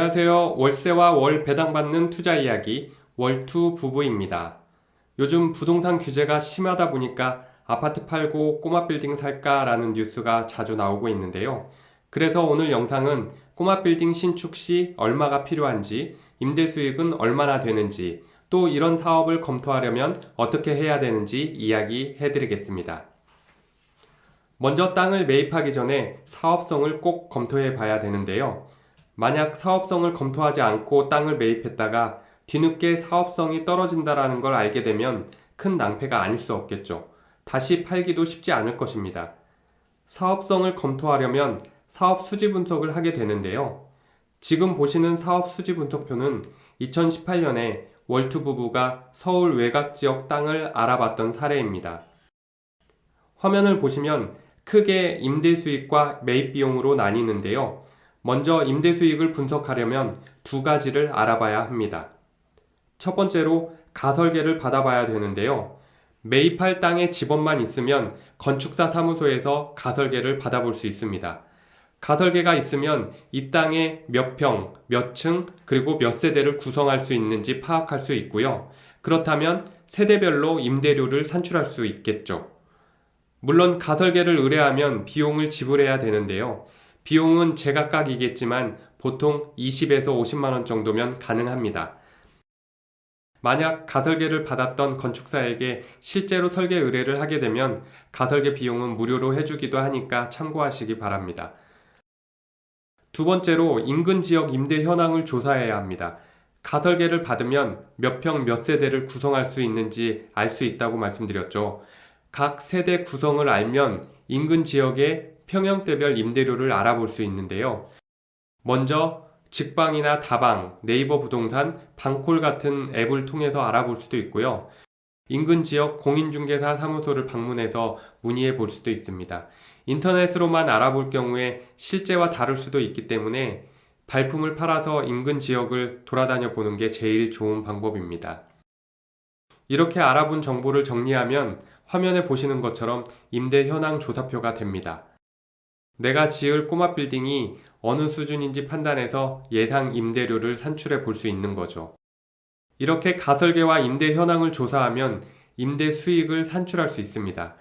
안녕하세요. 월세와 월 배당받는 투자 이야기 월투 부부입니다. 요즘 부동산 규제가 심하다 보니까 아파트 팔고 꼬마 빌딩 살까라는 뉴스가 자주 나오고 있는데요. 그래서 오늘 영상은 꼬마 빌딩 신축 시 얼마가 필요한지, 임대 수익은 얼마나 되는지, 또 이런 사업을 검토하려면 어떻게 해야 되는지 이야기해 드리겠습니다. 먼저 땅을 매입하기 전에 사업성을 꼭 검토해 봐야 되는데요. 만약 사업성을 검토하지 않고 땅을 매입했다가 뒤늦게 사업성이 떨어진다는 걸 알게 되면 큰 낭패가 아닐 수 없겠죠. 다시 팔기도 쉽지 않을 것입니다. 사업성을 검토하려면 사업 수지 분석을 하게 되는데요. 지금 보시는 사업 수지 분석표는 2018년에 월투 부부가 서울 외곽 지역 땅을 알아봤던 사례입니다. 화면을 보시면 크게 임대 수익과 매입 비용으로 나뉘는데요. 먼저 임대 수익을 분석하려면 두 가지를 알아봐야 합니다. 첫 번째로 가설계를 받아봐야 되는데요. 매입할 땅에 지번만 있으면 건축사 사무소에서 가설계를 받아볼 수 있습니다. 가설계가 있으면 이 땅에 몇 평, 몇 층, 그리고 몇 세대를 구성할 수 있는지 파악할 수 있고요. 그렇다면 세대별로 임대료를 산출할 수 있겠죠. 물론 가설계를 의뢰하면 비용을 지불해야 되는데요. 비용은 제각각이겠지만 보통 20에서 50만 원 정도면 가능합니다. 만약 가설계를 받았던 건축사에게 실제로 설계 의뢰를 하게 되면 가설계 비용은 무료로 해주기도 하니까 참고하시기 바랍니다. 두 번째로 인근 지역 임대 현황을 조사해야 합니다. 가설계를 받으면 몇 평 몇 세대를 구성할 수 있는지 알 수 있다고 말씀드렸죠. 각 세대 구성을 알면 인근 지역의 평형대별 임대료를 알아볼 수 있는데요. 먼저 직방이나 다방, 네이버 부동산, 방콜 같은 앱을 통해서 알아볼 수도 있고요. 인근 지역 공인중개사 사무소를 방문해서 문의해 볼 수도 있습니다. 인터넷으로만 알아볼 경우에 실제와 다를 수도 있기 때문에 발품을 팔아서 인근 지역을 돌아다녀 보는 게 제일 좋은 방법입니다. 이렇게 알아본 정보를 정리하면 화면에 보시는 것처럼 임대 현황 조사표가 됩니다. 내가 지을 꼬마 빌딩이 어느 수준인지 판단해서 예상 임대료를 산출해 볼 수 있는 거죠. 이렇게 가설계와 임대 현황을 조사하면 임대 수익을 산출할 수 있습니다.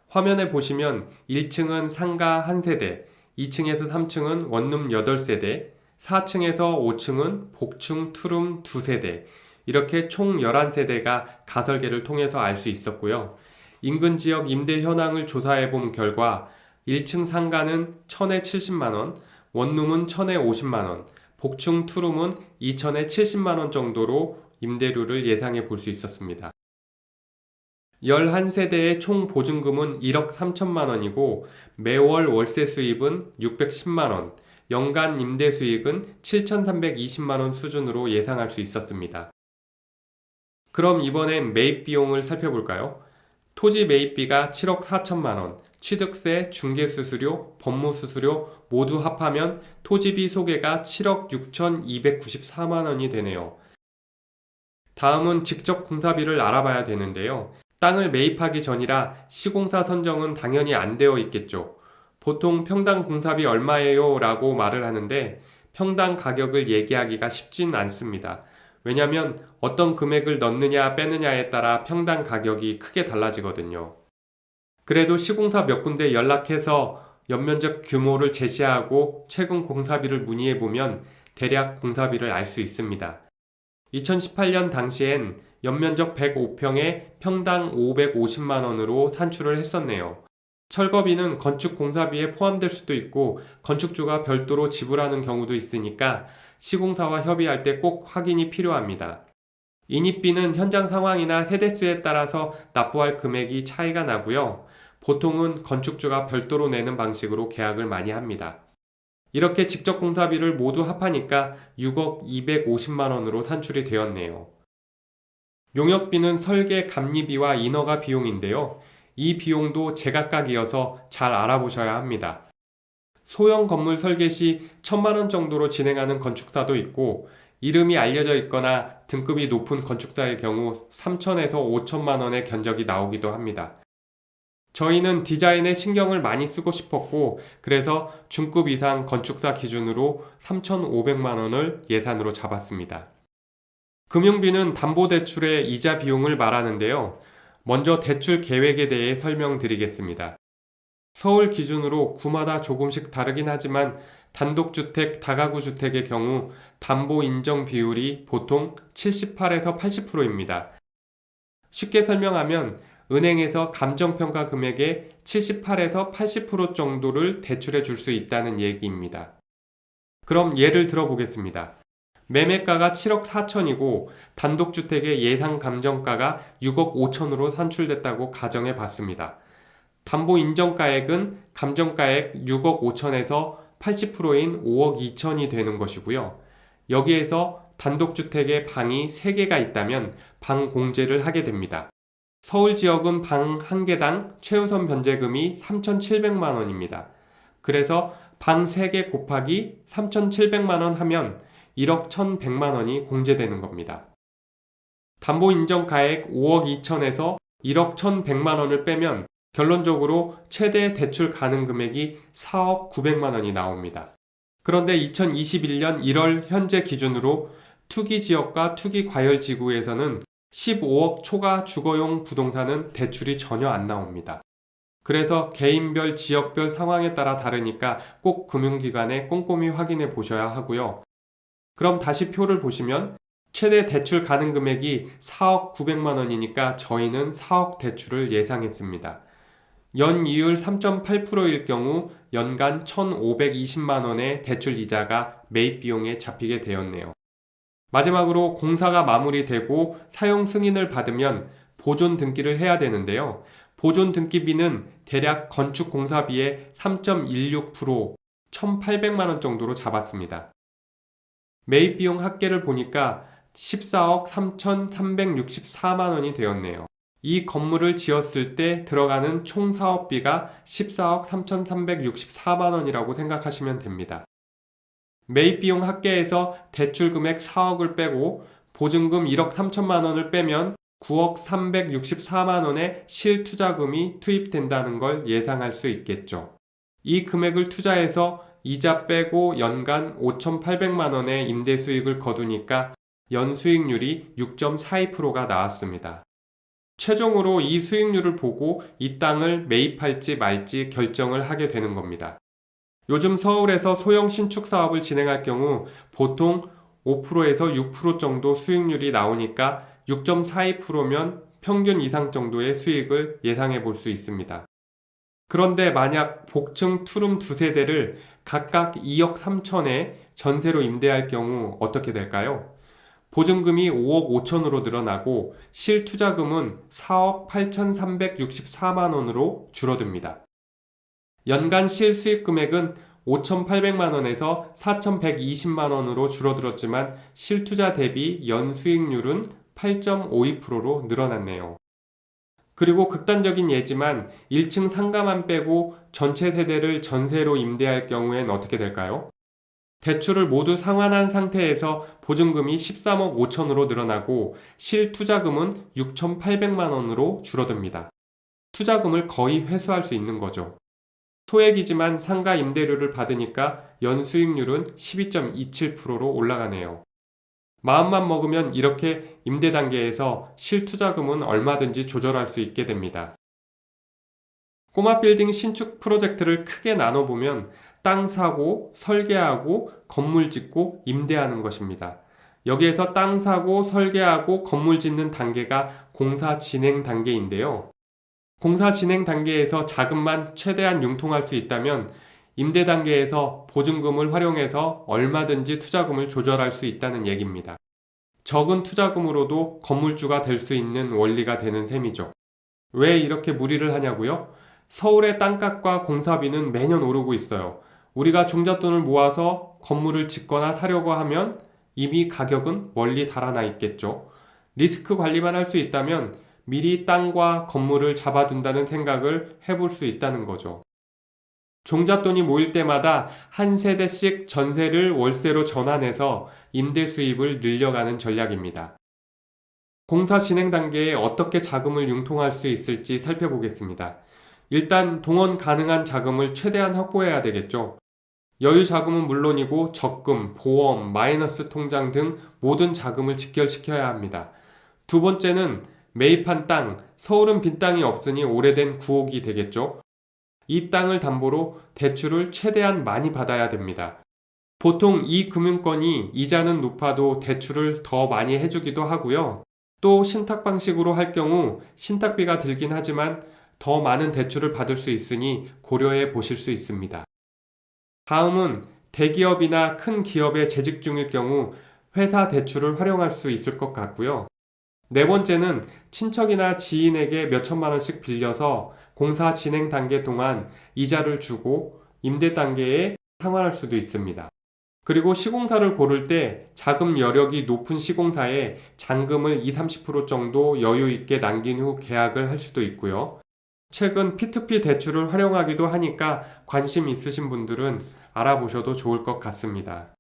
화면에 보시면 1층은 상가 1세대, 2층에서 3층은 원룸 8세대, 4층에서 5층은 복층 투룸 2세대, 이렇게 총 11세대가 가설계를 통해서 알 수 있었고요. 인근 지역 임대 현황을 조사해 본 결과 1층 상가는 1000에 70만원, 원룸은 1000에 50만원, 복층 투룸은 2000에 70만원 정도로 임대료를 예상해 볼 수 있었습니다. 11세대의 총 보증금은 1억 3천만원이고 매월 월세 수입은 610만원, 연간 임대 수익은 7,320만원 수준으로 예상할 수 있었습니다. 그럼 이번엔 매입 비용을 살펴볼까요? 토지 매입비가 7억 4천만원, 취득세, 중개수수료, 법무수수료 모두 합하면 토지비 소개가 7억 6,294만원이 되네요. 다음은 직접 공사비를 알아봐야 되는데요. 땅을 매입하기 전이라 시공사 선정은 당연히 안 되어 있겠죠. 보통 평당 공사비 얼마예요? 라고 말을 하는데 평당 가격을 얘기하기가 쉽진 않습니다. 왜냐하면 어떤 금액을 넣느냐 빼느냐에 따라 평당 가격이 크게 달라지거든요. 그래도 시공사 몇 군데 연락해서 연면적 규모를 제시하고 최근 공사비를 문의해보면 대략 공사비를 알 수 있습니다. 2018년 당시엔 연면적 105평에 평당 550만원으로 산출을 했었네요. 철거비는 건축 공사비에 포함될 수도 있고 건축주가 별도로 지불하는 경우도 있으니까 시공사와 협의할 때 꼭 확인이 필요합니다. 인입비는 현장 상황이나 세대수에 따라서 납부할 금액이 차이가 나고요. 보통은 건축주가 별도로 내는 방식으로 계약을 많이 합니다. 이렇게 직접 공사비를 모두 합하니까 6억 250만원으로 산출이 되었네요. 용역비는 설계 감리비와 인허가 비용인데요. 이 비용도 제각각이어서 잘 알아보셔야 합니다. 소형 건물 설계 시 1,000만원 정도로 진행하는 건축사도 있고 이름이 알려져 있거나 등급이 높은 건축사의 경우 3,000에서 5,000만원의 견적이 나오기도 합니다. 저희는 디자인에 신경을 많이 쓰고 싶었고 그래서 중급 이상 건축사 기준으로 3,500만 원을 예산으로 잡았습니다. 금융비는 담보대출의 이자 비용을 말하는데요. 먼저 대출 계획에 대해 설명드리겠습니다. 서울 기준으로 구마다 조금씩 다르긴 하지만 단독주택, 다가구 주택의 경우 담보 인정 비율이 보통 78에서 80%입니다. 쉽게 설명하면 은행에서 감정평가 금액의 78에서 80% 정도를 대출해 줄 수 있다는 얘기입니다. 그럼 예를 들어 보겠습니다. 매매가가 7억 4천이고 단독주택의 예상 감정가가 6억 5천으로 산출됐다고 가정해 봤습니다. 담보 인정가액은 감정가액 6억 5천에서 80%인 5억 2천이 되는 것이고요. 여기에서 단독주택에 방이 3개가 있다면 방 공제를 하게 됩니다. 서울 지역은 방 1개당 최우선 변제금이 3,700만 원입니다. 그래서 방 3개 곱하기 3,700만 원 하면 1억 1,100만 원이 공제되는 겁니다. 담보 인정 가액 5억 2천에서 1억 1,100만 원을 빼면 결론적으로 최대 대출 가능 금액이 4억 900만 원이 나옵니다. 그런데 2021년 1월 현재 기준으로 투기 지역과 투기 과열 지구에서는 15억 초과 주거용 부동산은 대출이 전혀 안 나옵니다. 그래서 개인별 지역별 상황에 따라 다르니까 꼭 금융기관에 꼼꼼히 확인해 보셔야 하고요. 그럼 다시 표를 보시면 최대 대출 가능 금액이 4억 900만 원이니까 저희는 4억 대출을 예상했습니다. 연이율 3.8%일 경우 연간 1,520만 원의 대출 이자가 매입 비용에 잡히게 되었네요. 마지막으로 공사가 마무리되고 사용 승인을 받으면 보존 등기를 해야 되는데요. 보존 등기비는 대략 건축 공사비의 3.16%, 1,800만 원 정도로 잡았습니다. 매입 비용 합계를 보니까 14억 3,364만 원이 되었네요. 이 건물을 지었을 때 들어가는 총 사업비가 14억 3,364만 원이라고 생각하시면 됩니다. 매입 비용 합계에서 대출 금액 4억을 빼고 보증금 1억 3천만 원을 빼면 9억 364만 원의 실투자금이 투입된다는 걸 예상할 수 있겠죠. 이 금액을 투자해서 이자 빼고 연간 5,800만 원의 임대 수익을 거두니까 연수익률이 6.42%가 나왔습니다. 최종으로 이 수익률을 보고 이 땅을 매입할지 말지 결정을 하게 되는 겁니다. 요즘 서울에서 소형 신축 사업을 진행할 경우 보통 5%에서 6% 정도 수익률이 나오니까 6.42%면 평균 이상 정도의 수익을 예상해 볼 수 있습니다. 그런데 만약 복층 투룸 두세 대를 각각 2억 3천에 전세로 임대할 경우 어떻게 될까요? 보증금이 5억 5천으로 늘어나고 실투자금은 4억 8,364만 원으로 줄어듭니다. 연간 실수익 금액은 5,800만 원에서 4,120만 원으로 줄어들었지만 실투자 대비 연수익률은 8.52%로 늘어났네요. 그리고 극단적인 예지만 1층 상가만 빼고 전체 세대를 전세로 임대할 경우엔 어떻게 될까요? 대출을 모두 상환한 상태에서 보증금이 13억 5천으로 늘어나고 실투자금은 6,800만 원으로 줄어듭니다. 투자금을 거의 회수할 수 있는 거죠. 소액이지만 상가 임대료를 받으니까 연수익률은 12.27%로 올라가네요. 마음만 먹으면 이렇게 임대 단계에서 실투자금은 얼마든지 조절할 수 있게 됩니다. 꼬마 빌딩 신축 프로젝트를 크게 나눠보면 땅 사고, 설계하고, 건물 짓고, 임대하는 것입니다. 여기에서 땅 사고, 설계하고, 건물 짓는 단계가 공사 진행 단계인데요. 공사 진행 단계에서 자금만 최대한 융통할 수 있다면 임대 단계에서 보증금을 활용해서 얼마든지 투자금을 조절할 수 있다는 얘기입니다. 적은 투자금으로도 건물주가 될 수 있는 원리가 되는 셈이죠. 왜 이렇게 무리를 하냐고요? 서울의 땅값과 공사비는 매년 오르고 있어요. 우리가 종잣돈을 모아서 건물을 짓거나 사려고 하면 이미 가격은 멀리 달아나 있겠죠. 리스크 관리만 할 수 있다면 미리 땅과 건물을 잡아둔다는 생각을 해볼 수 있다는 거죠. 종잣돈이 모일 때마다 한 세대씩 전세를 월세로 전환해서 임대 수입을 늘려가는 전략입니다. 공사 진행 단계에 어떻게 자금을 융통할 수 있을지 살펴보겠습니다. 일단 동원 가능한 자금을 최대한 확보해야 되겠죠. 여유 자금은 물론이고 적금, 보험, 마이너스 통장 등 모든 자금을 직결시켜야 합니다. 두 번째는 매입한 땅, 서울은 빈 땅이 없으니 오래된 구옥이 되겠죠. 이 땅을 담보로 대출을 최대한 많이 받아야 됩니다. 보통 이 금융권이 이자는 높아도 대출을 더 많이 해주기도 하고요. 또 신탁 방식으로 할 경우 신탁비가 들긴 하지만 더 많은 대출을 받을 수 있으니 고려해 보실 수 있습니다. 다음은 대기업이나 큰 기업에 재직 중일 경우 회사 대출을 활용할 수 있을 것 같고요. 네 번째는 친척이나 지인에게 몇천만 원씩 빌려서 공사 진행 단계 동안 이자를 주고 임대 단계에 상환할 수도 있습니다. 그리고 시공사를 고를 때 자금 여력이 높은 시공사에 잔금을 20-30% 정도 여유 있게 남긴 후 계약을 할 수도 있고요. 최근 P2P 대출을 활용하기도 하니까 관심 있으신 분들은 알아보셔도 좋을 것 같습니다.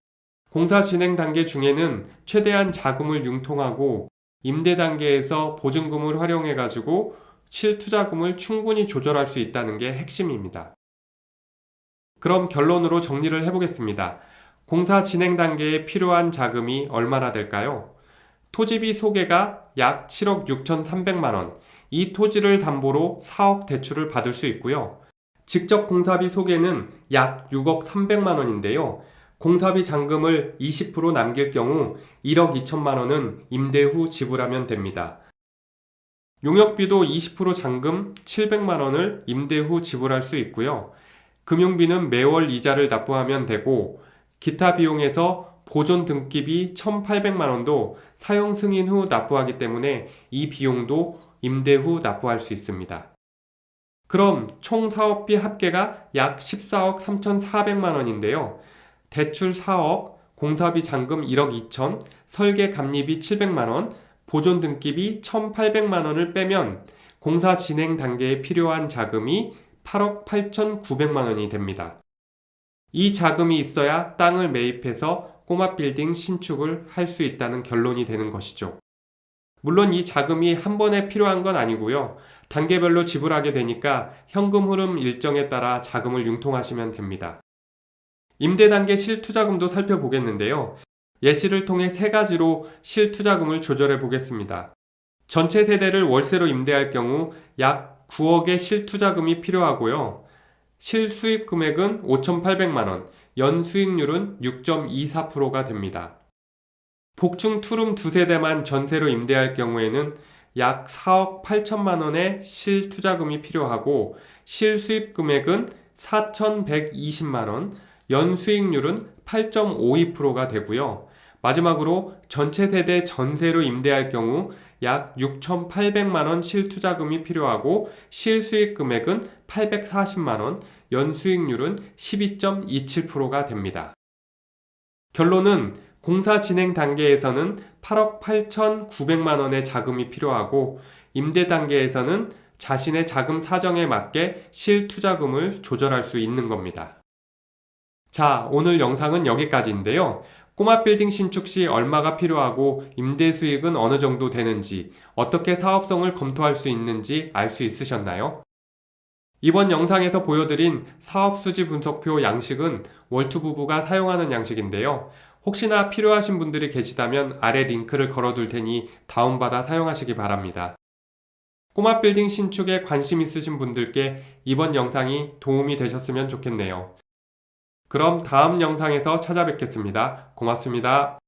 공사 진행 단계 중에는 최대한 자금을 융통하고 임대 단계에서 보증금을 활용해가지고 실투자금을 충분히 조절할 수 있다는 게 핵심입니다. 그럼 결론으로 정리를 해보겠습니다. 공사 진행 단계에 필요한 자금이 얼마나 될까요? 토지비 소개가 약 7억 6,300만 원, 이 토지를 담보로 4억 대출을 받을 수 있고요. 직접 공사비 소개는 약 6억 300만 원인데요. 공사비 잔금을 20% 남길 경우 1억 2천만 원은 임대 후 지불하면 됩니다. 용역비도 20% 잔금 700만 원을 임대 후 지불할 수 있고요. 금융비는 매월 이자를 납부하면 되고 기타 비용에서 보존 등기비 1,800만 원도 사용 승인 후 납부하기 때문에 이 비용도 임대 후 납부할 수 있습니다. 그럼 총 사업비 합계가 약 14억 3,400만 원인데요. 대출 4억, 공사비 잔금 1억 2천, 설계 감리비 700만 원, 보존 등기비 1,800만 원을 빼면 공사 진행 단계에 필요한 자금이 8억 8,900만 원이 됩니다. 이 자금이 있어야 땅을 매입해서 꼬마 빌딩 신축을 할 수 있다는 결론이 되는 것이죠. 물론 이 자금이 한 번에 필요한 건 아니고요. 단계별로 지불하게 되니까 현금 흐름 일정에 따라 자금을 융통하시면 됩니다. 임대 단계 실투자금도 살펴보겠는데요. 예시를 통해 세 가지로 실투자금을 조절해 보겠습니다. 전체 세대를 월세로 임대할 경우 약 9억의 실투자금이 필요하고요. 실수입 금액은 5,800만 원, 연수익률은 6.24%가 됩니다. 복층 투룸 두 세대만 전세로 임대할 경우에는 약 4억 8천만 원의 실투자금이 필요하고 실수입 금액은 4,120만 원, 연수익률은 8.52%가 되고요. 마지막으로 전체 세대 전세로 임대할 경우 약 6,800만 원 실투자금이 필요하고 실수익 금액은 840만 원, 연수익률은 12.27%가 됩니다. 결론은 공사 진행 단계에서는 8억 8,900만 원의 자금이 필요하고 임대 단계에서는 자신의 자금 사정에 맞게 실투자금을 조절할 수 있는 겁니다. 자, 오늘 영상은 여기까지인데요. 꼬마 빌딩 신축 시 얼마가 필요하고 임대 수익은 어느 정도 되는지, 어떻게 사업성을 검토할 수 있는지 알 수 있으셨나요? 이번 영상에서 보여드린 사업수지 분석표 양식은 월투 부부가 사용하는 양식인데요. 혹시나 필요하신 분들이 계시다면 아래 링크를 걸어둘 테니 다운받아 사용하시기 바랍니다. 꼬마 빌딩 신축에 관심 있으신 분들께 이번 영상이 도움이 되셨으면 좋겠네요. 그럼 다음 영상에서 찾아뵙겠습니다. 고맙습니다.